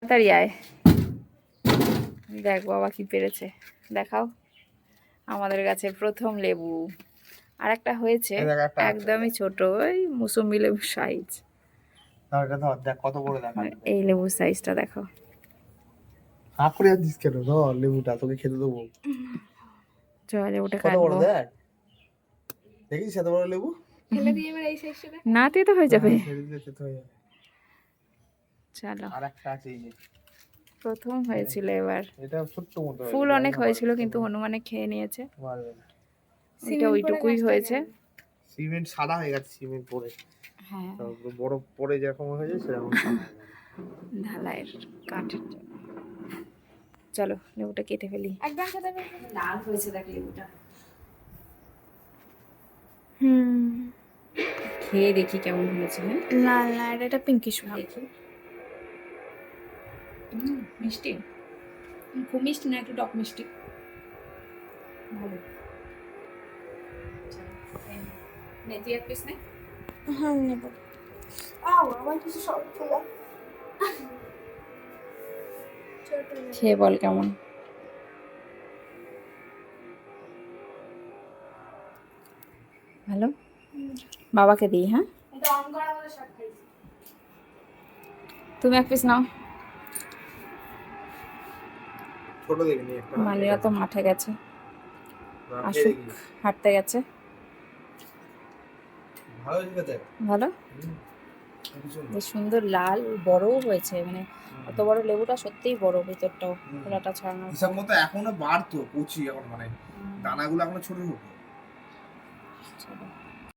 তাড়াতাড়ি আয়, দেখ বাবা কি পেরেছে, দেখাও। আমাদের গাছে প্রথম লেবু। আর একটা হয়েছে একদমই ছোট, ওই মুসম্বি লেবুর সাইজ। কত বড় দেখা, এই লেবুর সাইজটা দেখো। হাফ করে দিস কেন? ধর লেবুটা তোকে খেতে দেবো। চল লেবুটা কত বড় কাটবো। দেখ, দেখিস এত বড় লেবু। ফেলে দিয়ে এবার এই সাইজটা দেখ। নাতে তো হয়ে যাবে। চলো, আর একটা আছে এই যে প্রথম হয়েছিল এবার। এটা ছোট্ট মতো, ফুল অনেক হয়েছিল কিন্তু হনুমানে খেয়ে নিয়েছে। এটা ওইটুকুই হয়েছে। সিমেন্ট সাদা হয়ে গেছে, সিমেন্ট পরে। হ্যাঁ, তারপর বড় পরে যেরকম হয়েছে সেরকম সাদা হয়ে গেছে। ঢালাইয়ের কাঠের জন্য। চলো লেবুটা কেটে ফেলি। একদম খেতে লাল হয়েছে দেখ লেবুটা। খেয়ে দেখি কেমন হয়েছে। লাল না, এটা পিঙ্কিশ দেখি। মিষ্টি, খুব মিষ্টি না, একটু টক মিষ্টি, ভালো। নে তুই এক পিস নে। হ্যাঁ নেব। আমার কিছু সব খেলা খেয়ে বল কেমন। ভালো, বাবাকে দিই। হ্যাঁ, তুমি এক পিস নাও। ছোট দেখে নি একটা। মালিরা তো মাঠে গেছে, আসুক, হাঁটতে গেছে। ভালো হয়েছে, ভালো, বেশ সুন্দর লাল, বড়ও হয়েছে, মানে অত বড় লেবুটা সত্যিই বড়, ভিতরটাও খোলাটা ছাড়ানোর হিসাব মতো এখনো বাড়তো, কচি এখন, মানে দানাগুলো এখনো ছোট ছোট।